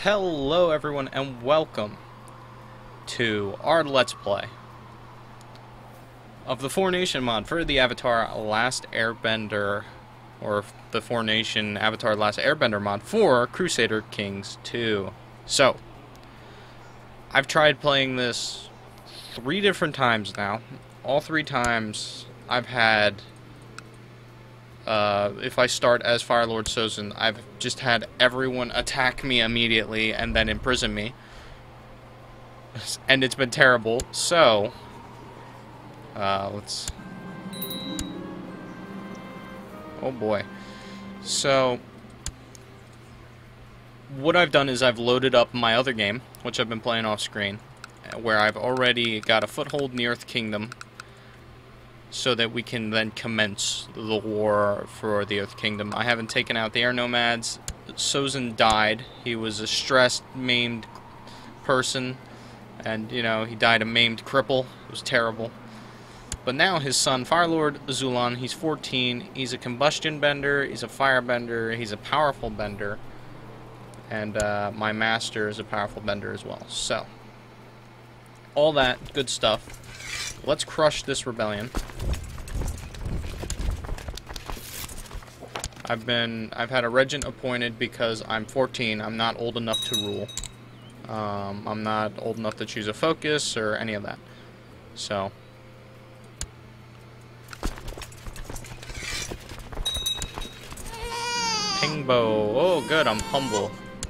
Hello everyone and welcome to our Let's Play of the Four Nation mod for the Avatar Last Airbender, or the Four Nation Avatar Last Airbender mod for Crusader Kings 2. So, I've tried playing this 3 different times now. All 3 times I've had, if I start as Fire Lord Sozin, I've just had everyone attack me immediately and then imprison me. And it's been terrible. So, let's... Oh boy. So, what I've done is I've loaded up my other game, which I've been playing off screen, where I've already got a foothold in the Earth Kingdom, so that we can then commence the war for the Earth Kingdom. I haven't taken out the air nomads. Sozin died. He was a stressed, maimed person, and, you know, he died a maimed cripple. It was terrible. But now his son, Fire Lord Sozins, he's 14. He's a combustion bender, he's a fire bender, he's a powerful bender, and my master is a powerful bender as well. So, all that good stuff. Let's crush this rebellion. I've had a regent appointed because I'm 14. I'm not old enough to rule. I'm not old enough to choose a focus or any of that. So, Pingbo. Oh, good. I'm humble.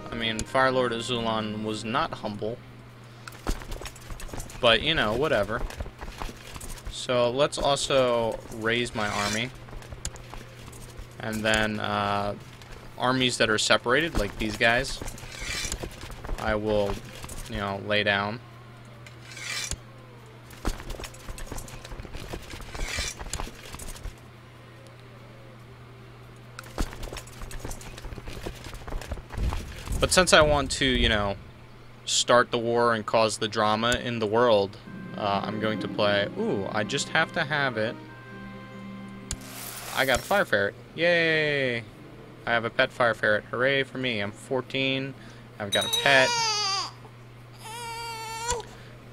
I mean, Fire Lord Sozins was not humble, but you know, whatever. So let's also raise my army, and then armies that are separated, like these guys, I will, you know, lay down. But since I want to, you know, start the war and cause the drama in the world, I'm going to play... Ooh, I just have to have it. I got a fire ferret. Yay! I have a pet fire ferret. Hooray for me. I'm 14. I've got a pet.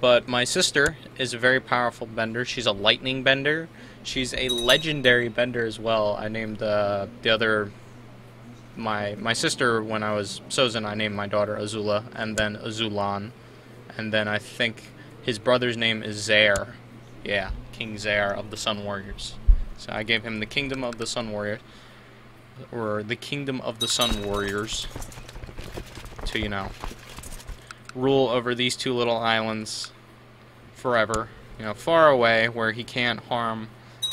But my sister is a very powerful bender. She's a lightning bender. She's a legendary bender as well. I named the other... My sister, when I was Sozin, I named my daughter Azula, and then Azulan. And then I think... his brother's name is Zaire. Yeah, King Zaire of the Sun Warriors. So I gave him the Kingdom of the Sun Warriors, or the Kingdom of the Sun Warriors, to, you know, rule over these 2 little islands forever. You know, far away, where he can't harm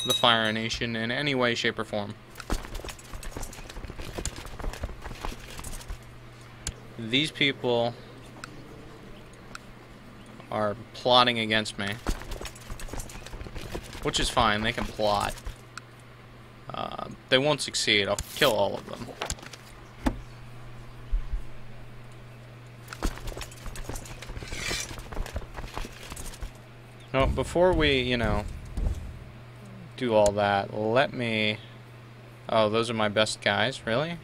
the Fire Nation in any way, shape, or form. These people are plotting against me, which is fine. They can plot. They won't succeed. I'll kill all of them. No, before we, you know, do all that, let me... Oh, those are my best guys? Really?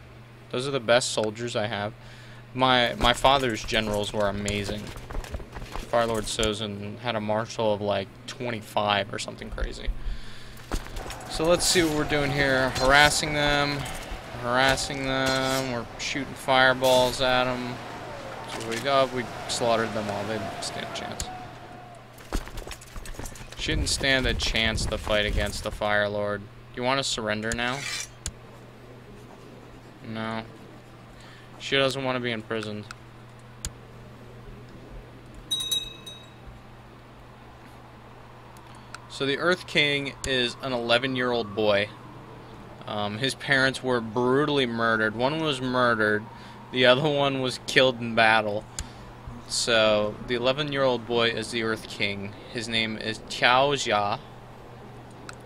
Those are the best soldiers I have? My father's generals were amazing. Fire Lord Sozin had a marshal of like 25 or something crazy. So let's see what we're doing here. Harassing them. We're shooting fireballs at them. So we slaughtered them all. They didn't stand a chance. Shouldn't stand a chance to fight against the Fire Lord. You want to surrender now? No. She doesn't want to be imprisoned. So the Earth King is an 11-year-old boy. His parents were brutally murdered. One was murdered. The other one was killed in battle. So the 11-year-old boy is the Earth King. His name is Tiao Jia.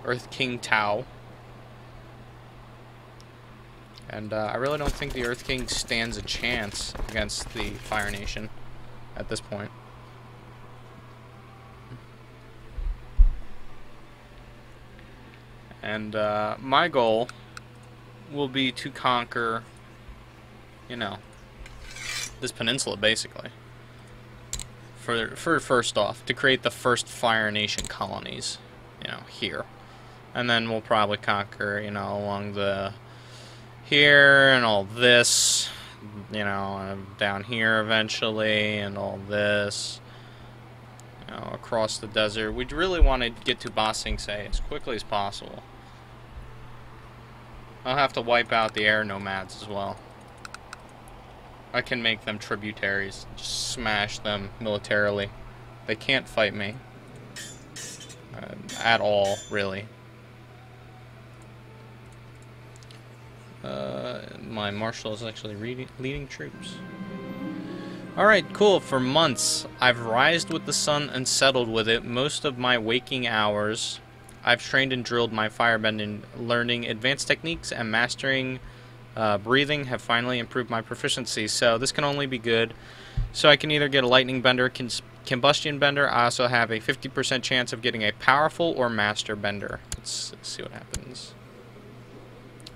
Earth King Tao. And I really don't think the Earth King stands a chance against the Fire Nation at this point. And my goal will be to conquer, you know, this peninsula, basically. For first off, to create the first Fire Nation colonies, you know, here. And then we'll probably conquer, you know, along the... here, and all this, you know, down here eventually, and all this, you know, across the desert. We'd really want to get to Ba Sing Se as quickly as possible. I'll have to wipe out the air nomads as well. I can make them tributaries, just smash them militarily. They can't fight me. At all, really. My marshal is actually leading troops. Alright, cool. For months, I've rised with the sun and settled with it. Most of my waking hours, I've trained and drilled my firebending, learning advanced techniques and mastering breathing have finally improved my proficiency. So this can only be good. So I can either get a lightning bender, combustion bender. I also have a 50% chance of getting a powerful or master bender. Let's see what happens.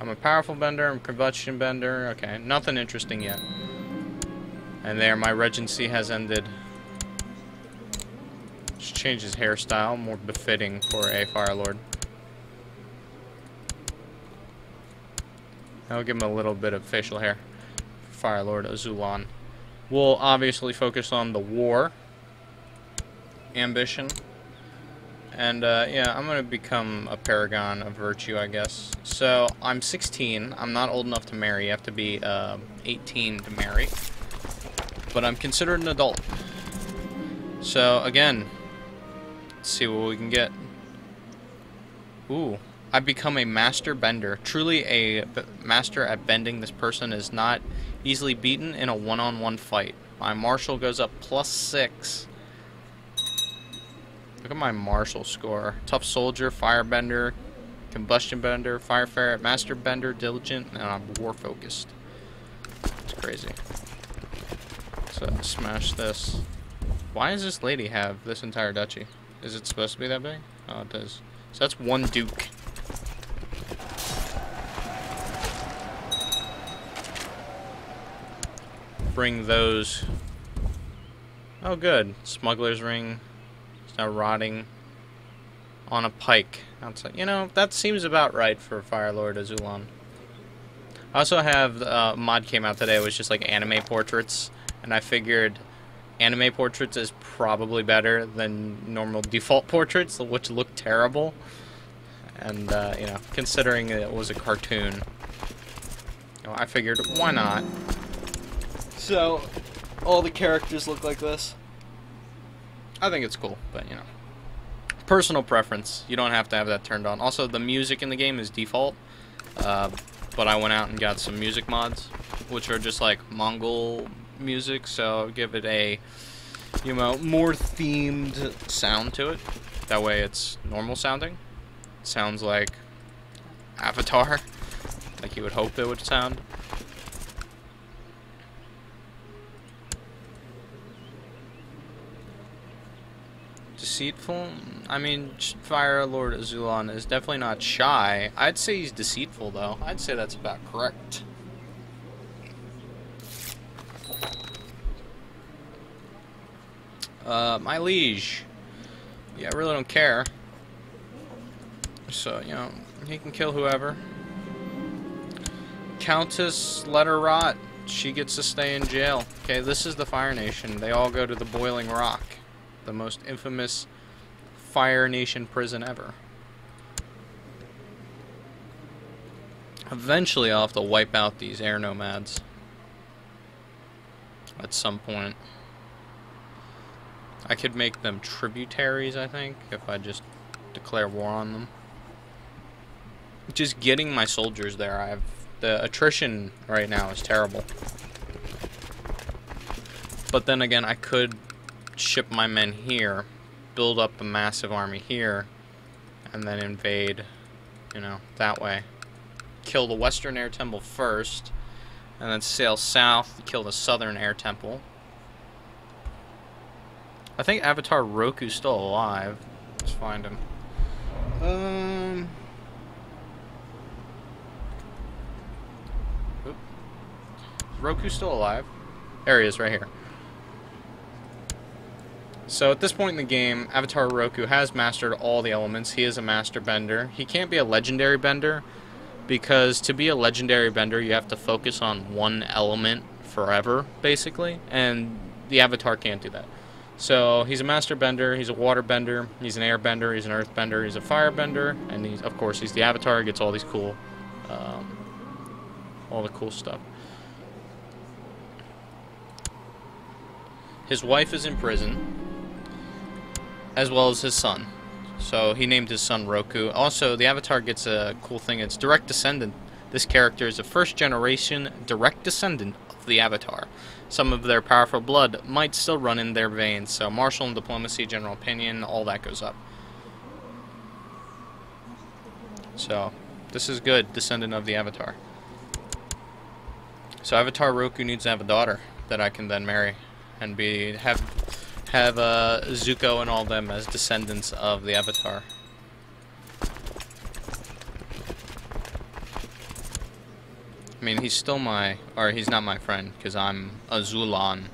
I'm a powerful bender, I'm a combustion bender. Okay, nothing interesting yet. And there, my regency has ended. Just change his hairstyle, more befitting for a Fire Lord. I'll give him a little bit of facial hair. Fire Lord Azulan. We'll obviously focus on the war ambition. And, yeah, I'm going to become a paragon of virtue, I guess. So, I'm 16. I'm not old enough to marry. You have to be 18 to marry. But I'm considered an adult. So, again, let's see what we can get. Ooh, I've become a master bender. Truly a master at bending. This person is not easily beaten in a one-on-one fight. My martial goes up +6. Look at my martial score. Tough soldier, firebender, combustion bender, fire ferret, master bender, diligent, and I'm war focused. It's crazy. So smash this. Why does this lady have this entire duchy? Is it supposed to be that big? Oh, it does. So that's one duke. Bring those. Oh, good. Smuggler's ring. Now rotting on a pike outside. You know, that seems about right for Fire Lord Azulan. I also have a mod came out today. It was just like anime portraits, and I figured anime portraits is probably better than normal default portraits, which look terrible. And you know, considering it was a cartoon, you know, I figured why not. So all the characters look like this. I think it's cool, but, you know, personal preference. You don't have to have that turned on. Also, the music in the game is default, but I went out and got some music mods, which are just like Mongol music, so I'll give it a, you know, more themed sound to it. That way it's normal sounding. It sounds like Avatar, like you would hope it would sound. Deceitful? I mean, Fire Lord Azulan is definitely not shy. I'd say he's deceitful, though. I'd say that's about correct. My liege. Yeah, I really don't care. So, you know, he can kill whoever. Countess, let her rot. She gets to stay in jail. Okay, this is the Fire Nation. They all go to the Boiling Rock. The most infamous Fire Nation prison ever. Eventually I'll have to wipe out these air nomads. At some point. I could make them tributaries, I think, if I just declare war on them. Just getting my soldiers there, the attrition right now is terrible. But then again, I could ship my men here, build up a massive army here, and then invade, you know, that way. Kill the western air temple first, and then sail south to kill the southern air temple. I think Avatar Roku's still alive. Let's find him. Roku's still alive. There he is, right here. So at this point in the game, Avatar Roku has mastered all the elements. He is a master bender. He can't be a legendary bender, because to be a legendary bender, you have to focus on one element forever, basically, and the Avatar can't do that. So he's a master bender, he's a water bender, he's an air bender, he's an earth bender, he's a fire bender, and he's, of course, he's the Avatar. He gets all these cool, all the cool stuff. His wife is in prison, as well as his son. So he named his son Roku. Also, the Avatar gets a cool thing. It's direct descendant. This character is a first-generation direct descendant of the Avatar. Some of their powerful blood might still run in their veins. So martial and diplomacy, general opinion, all that goes up. So this is good, descendant of the Avatar. So Avatar Roku needs to have a daughter that I can then marry and have Zuko and all them as descendants of the Avatar. I mean, he's still he's not my friend, because I'm Azulan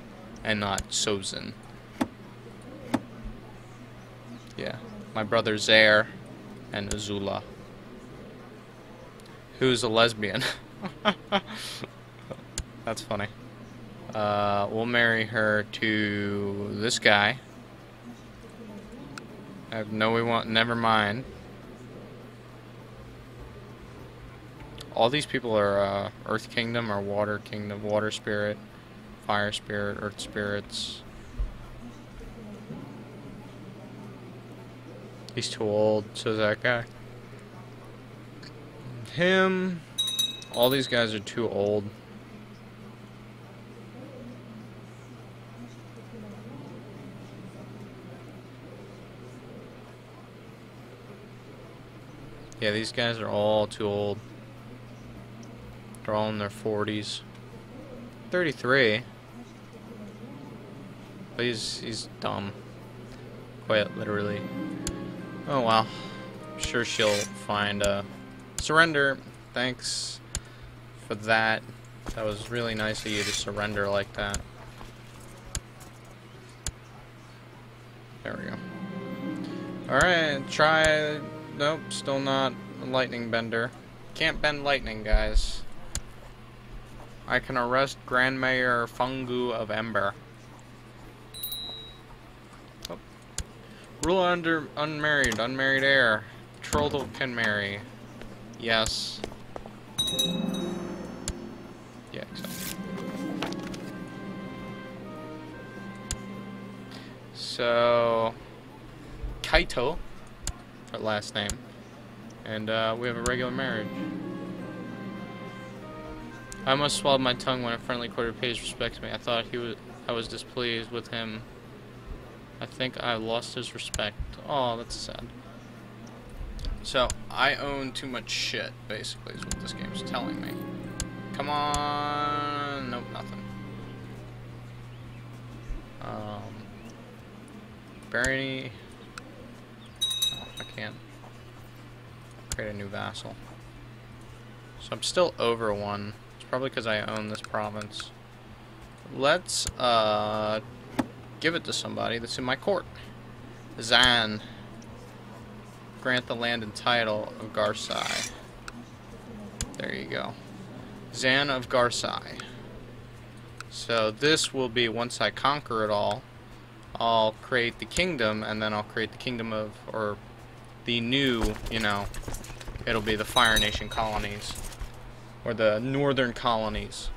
and not Sozin. Yeah, my brother Zaire and Azula, who's a lesbian. That's funny. We'll marry her to this guy. No, we won't. Never mind. All these people are Earth Kingdom or Water Kingdom. Water Spirit, Fire Spirit, Earth Spirits. He's too old, so is that guy. Him. All these guys are too old. Yeah, these guys are all too old. They're all in their 40s. 33. But he's dumb. Quite literally. Oh well. I'm sure she'll find a surrender. Thanks for that. That was really nice of you to surrender like that. There we go. Alright, try. Nope, still not a lightning bender. Can't bend lightning, guys. I can arrest Grand Mayor Fungu of Ember. Oh. Rule under unmarried heir. Betrothal can marry. Yes. Yeah, exactly. So, Kaito, her last name, and we have a regular marriage. I almost swallowed my tongue when a friendly quarter page respects me. I was displeased with him. I think I lost his respect. Oh, that's sad. So, I own too much shit, basically, is what this game's telling me. Come on. Nope, nothing. Barony. Oh, I can't create a new vassal. So I'm still over one. It's probably because I own this province. Let's give it to somebody that's in my court. Zan. Grant the land and title of Garsai. There you go. Zan of Garsai. So this will be, once I conquer it all, I'll create the kingdom, and then I'll create the kingdom of, or the new, you know, it'll be the Fire Nation colonies, or the northern colonies.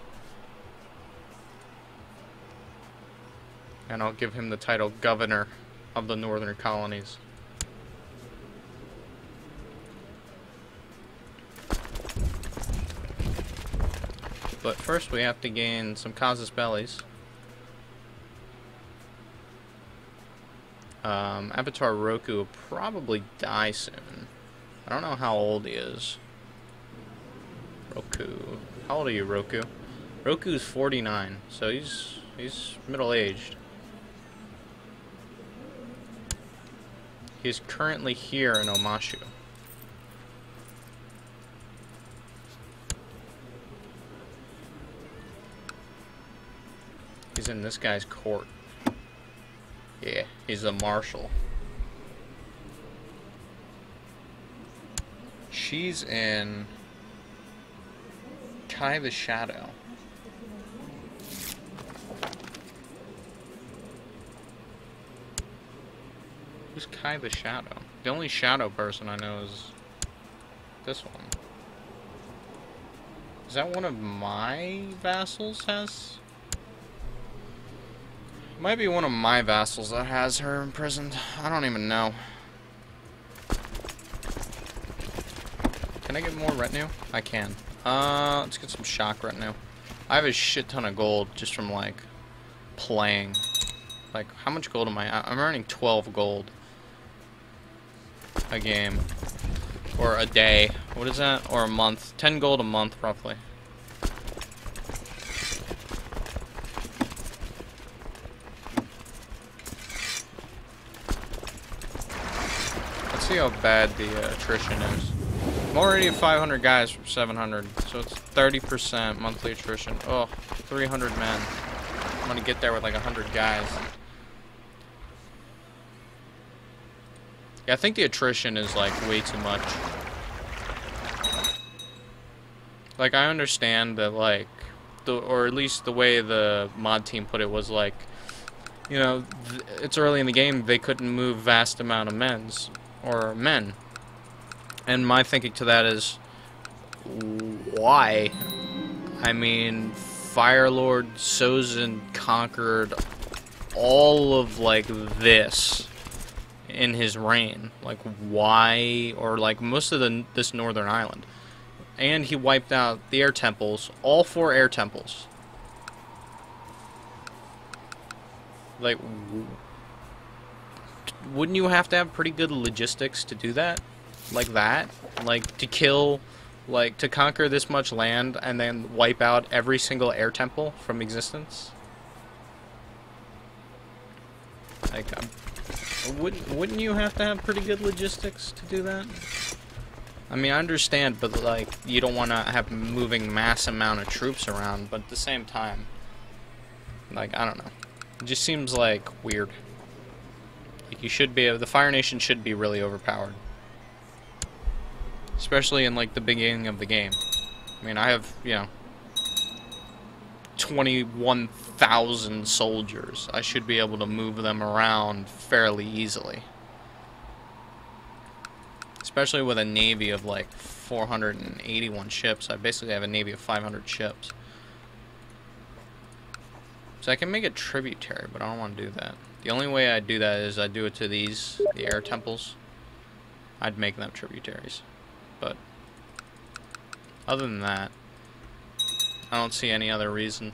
And I'll give him the title Governor of the northern colonies. But first we have to gain some casus bellis. Avatar Roku will probably die soon. I don't know how old he is. Roku. How old are you, Roku? Roku's 49, so he's middle-aged. He's currently here in Omashu. He's in this guy's court. Yeah, he's a marshal. She's in Kai the Shadow. Who's Kai the Shadow? The only shadow person I know is this one. Is that one of my vassals has? Might be one of my vassals that has her imprisoned. I don't even know. Can I get more retinue? I can. Let's get some shock retinue. I have a shit ton of gold just from, like, playing. Like, how much gold am I? I'm earning 12 gold a game. Or a day. What is that? Or a month. 10 gold a month, roughly. Let's see how bad the attrition is. I'm already at 500 guys from 700, so it's 30% monthly attrition. Oh, 300 men. I'm gonna get there with like 100 guys. Yeah, I think the attrition is like way too much. Like, I understand that, like, or at least the way the mod team put it was like, you know, it's early in the game, they couldn't move vast amount of men. And my thinking to that is, why? I mean, Fire Lord Sozins conquered all of, like, this in his reign. Like, why? Or, like, most of this northern island. And he wiped out the air temples, all 4 air temples. Like, wouldn't you have to have pretty good logistics to do that? Like that? Like, to kill, like, to conquer this much land and then wipe out every single air temple from existence? Like, wouldn't you have to have pretty good logistics to do that? I mean, I understand, but, like, you don't want to have moving mass amount of troops around, but at the same time, like, I don't know. It just seems, like, weird. Like, you should be, the Fire Nation should be really overpowered. Especially in, like, the beginning of the game. I mean, I have, you know, 21,000 soldiers. I should be able to move them around fairly easily. Especially with a navy of, like, 481 ships. I basically have a navy of 500 ships. So I can make it tributary, but I don't want to do that. The only way I'd do that is I'd do it to these, the air temples. I'd make them tributaries. But other than that, I don't see any other reason.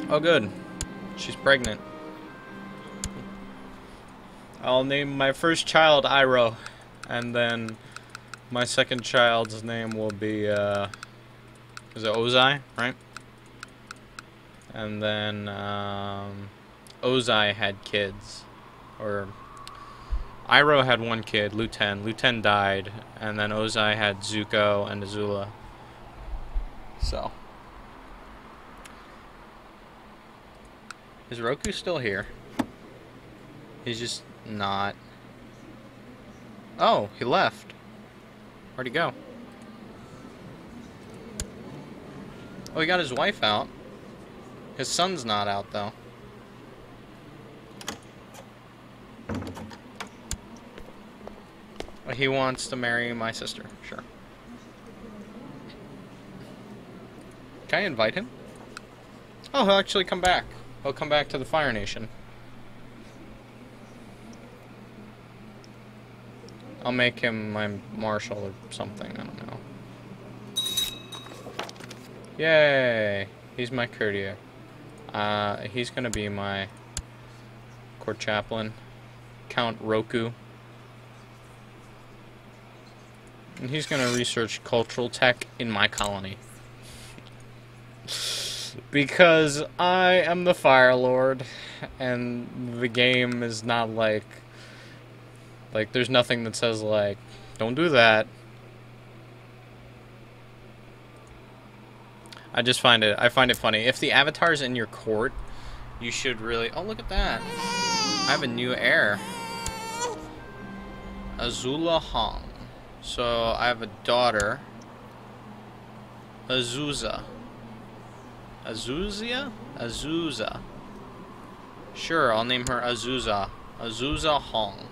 Oh, good. She's pregnant. I'll name my first child Iroh, and then my second child's name will be, is it Ozai, right? And then, Ozai had kids, or Iroh had one kid, Luten. Luten died, and then Ozai had Zuko and Azula. So. Is Roku still here? He's just not. Oh, he left. Where'd he go? Oh, he got his wife out. His son's not out, though. He wants to marry my sister. Sure. Can I invite him? Oh, he'll actually come back. He'll come back to the Fire Nation. I'll make him my marshal or something. I don't know. Yay! He's my courtier. He's gonna be my court chaplain. Count Roku. And he's gonna research cultural tech in my colony. Because I am the Fire Lord, and the game is not like, there's nothing that says, like, don't do that. I just find it, I find it funny. If the avatar's in your court, you should really... Oh, look at that. I have a new heir. Azula Hong. So, I have a daughter. Azusa. Azuzia? Azusa. Sure, I'll name her Azusa. Azusa Hong.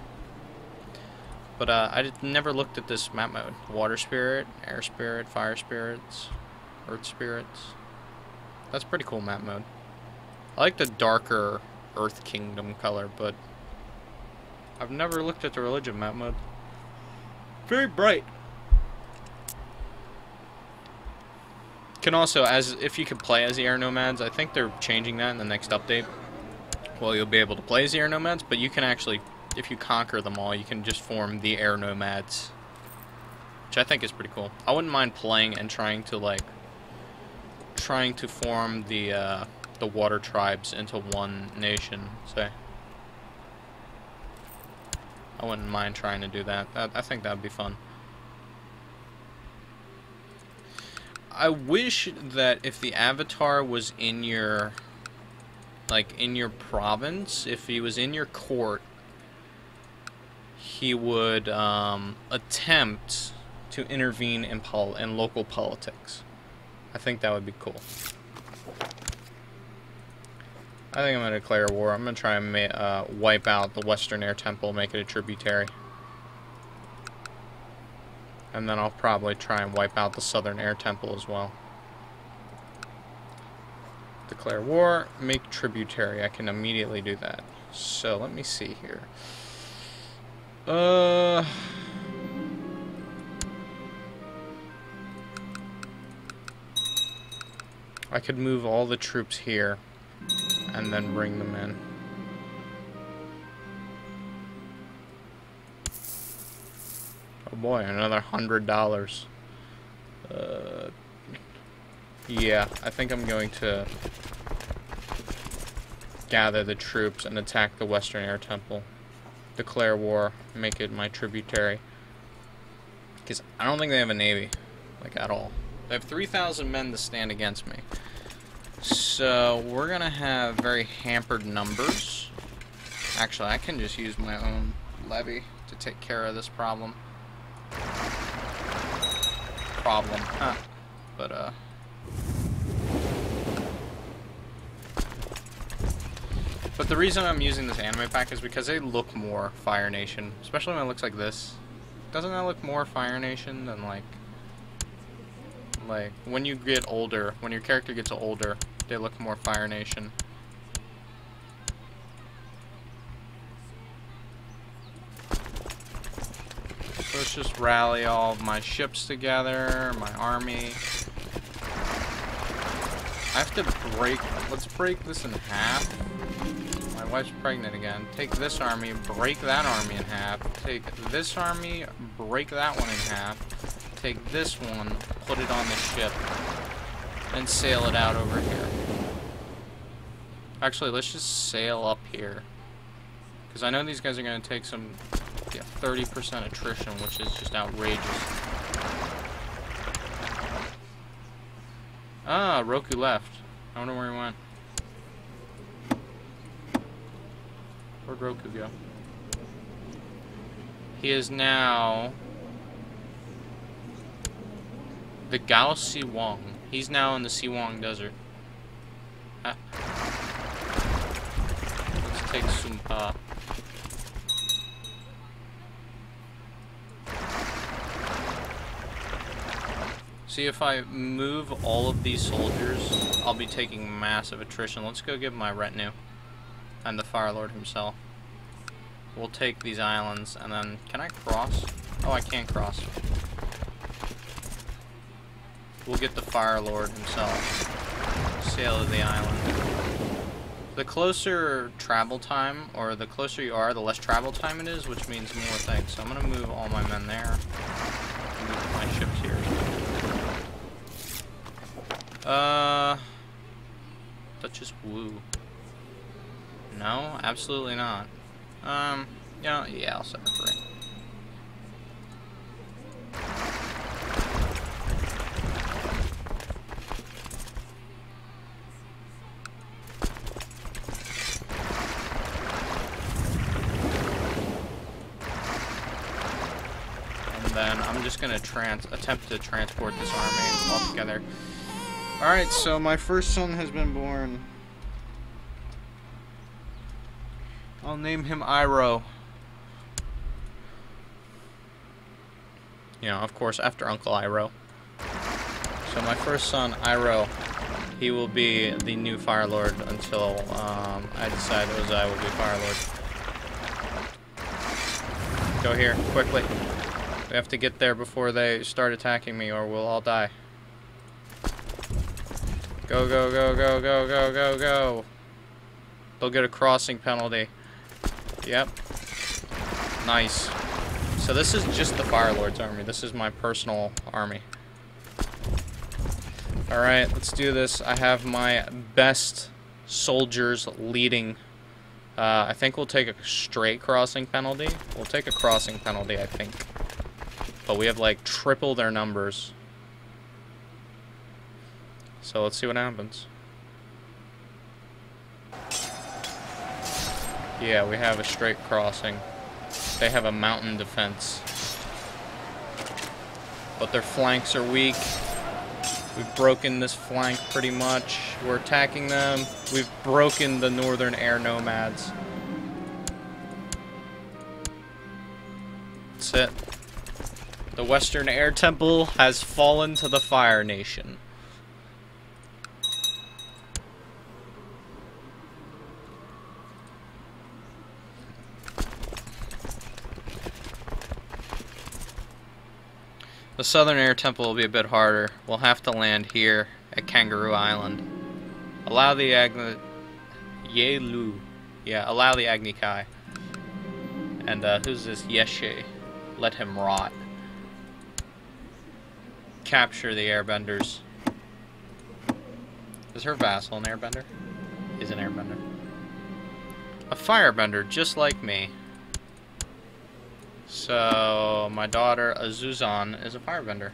But, I never looked at this map mode. Water spirit, air spirit, fire spirits, earth spirits. That's pretty cool map mode. I like the darker Earth Kingdom color, but I've never looked at the religion map mode. Very bright. Can also, if you could play as the air nomads, I think they're changing that in the next update. Well, you'll be able to play as the air nomads, but you can actually, if you conquer them all, you can just form the air nomads, which I think is pretty cool. I wouldn't mind playing and trying to form the water tribes into one nation, say. I wouldn't mind trying to do that. I think that would be fun. I wish that if the avatar was in your, in your province, if he was in your court, he would attempt to intervene in local politics. I think that would be cool. I think I'm going to declare war. I'm going to try and wipe out the Western Air Temple, make it a tributary. And then I'll probably try and wipe out the Southern Air Temple as well. Declare war, make tributary. I can immediately do that. So, let me see here. I could move all the troops here and then bring them in. Oh boy, another $100. Yeah, I think I'm going to gather the troops and attack the Western Air Temple. Declare war, make it my tributary. Because I don't think they have a navy, at all. They have 3,000 men to stand against me. So, we're gonna have very hampered numbers. Actually, I can just use my own levy to take care of this problem. But, But the reason I'm using this anime pack is because they look more Fire Nation. Especially when it looks like this. Doesn't that look more Fire Nation than, when you get older, when your character gets older, they look more Fire Nation. So let's just rally all of my ships together, my army. I have to let's break this in half. My wife's pregnant again. Take this army, break that army in half. Take this army, break that one in half. Take this one, put it on the ship, and sail it out over here. Actually, let's just sail up here. Because I know these guys are going to take some 30% attrition, which is just outrageous. Ah, Roku left. I wonder where he went. Where'd Roku go? He is now... the Gao Siwang. He's now in the Siwang Desert. Let's take Sumpa. See, if I move all of these soldiers, I'll be taking massive attrition. Let's go get my retinue. And the Fire Lord himself. We'll take these islands, and then... Can I cross? Oh, I can't cross. We'll get the Fire Lord himself. Sail to the island. The closer travel time, or the closer you are, the less travel time it is, which means more things. So I'm going to move all my men there. Move my ships here. Duchess Wu. No, absolutely not. Yeah, I'll set her free. then I'm just gonna attempt to transport this army all together. Alright, so my first son has been born. I'll name him Iroh. You know, of course, after Uncle Iroh. So my first son, Iroh, he will be the new Fire Lord until I decide Ozai will be Fire Lord. Go here, quickly. We have to get there before they start attacking me or we'll all die. Go, go, go, go, go, go, go, go. They'll get a crossing penalty. Yep. Nice. So this is just the Fire Lord's army. This is my personal army. Alright, let's do this. I have my best soldiers leading. I think we'll take a straight crossing penalty. We'll take a crossing penalty, I think. But we have like triple their numbers. So let's see what happens. Yeah, we have a straight crossing. They have a mountain defense. But their flanks are weak. We've broken this flank pretty much. We're attacking them. We've broken the northern air nomads. That's it. The western air temple has fallen to the Fire Nation. The southern air temple will be a bit harder. We'll have to land here at Kangaroo Island. Allow the allow the Agni Kai. And who's this Yeshe? Let him rot. Capture the airbenders. Is her vassal an airbender? He's an airbender. A firebender, just like me. So, my daughter, Azuzan, is a firebender.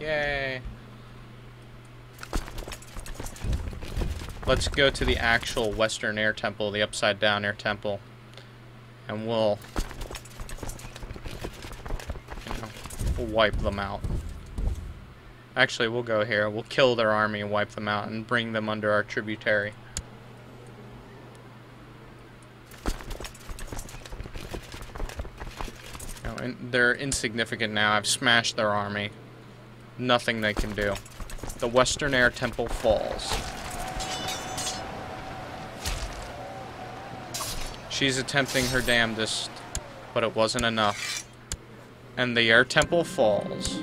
Yay! Let's go to the actual Western Air Temple, the Upside Down Air Temple. And we'll wipe them out. Actually, we'll go here. We'll kill their army and wipe them out and bring them under our tributary. They're insignificant now. I've smashed their army. Nothing they can do. The Western Air Temple falls. She's attempting her damnedest, but it wasn't enough. And the Air Temple falls.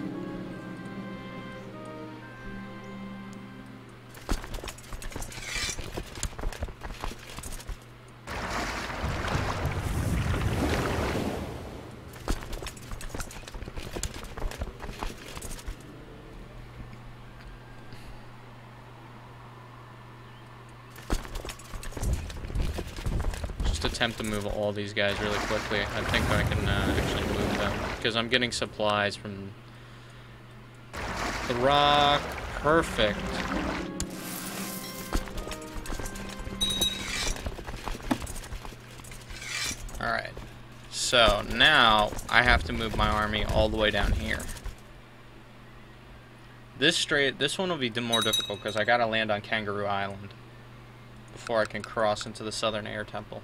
Attempt to move all these guys really quickly. I think I can actually move them because I'm getting supplies from the rock. Perfect. Alright. So now I have to move my army all the way down here. This one will be more difficult because I gotta land on Kangaroo Island before I can cross into the Southern Air Temple.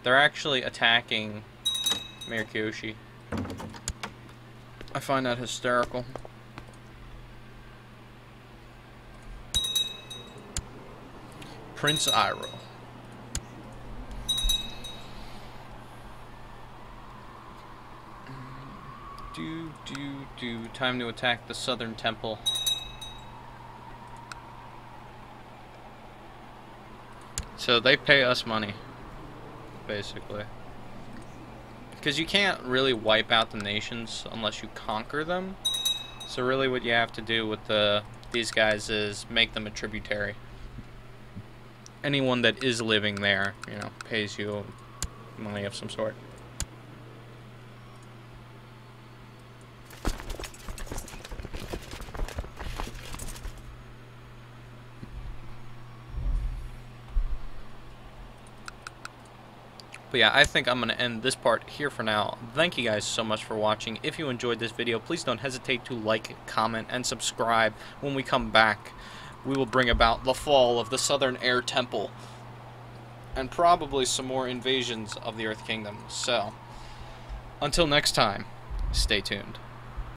They're actually attacking Mirkyoshi. I find that hysterical. Prince Iroh. Time to attack the Southern Temple. So they pay us money, basically. Because you can't really wipe out the nations unless you conquer them. So really what you have to do with these guys is make them a tributary. Anyone that is living there, you know, pays you money of some sort. But yeah, I think I'm going to end this part here for now. Thank you guys so much for watching. If you enjoyed this video, please don't hesitate to like, comment, and subscribe. When we come back, we will bring about the fall of the Southern Air Temple. And probably some more invasions of the Earth Kingdom. So, until next time, stay tuned.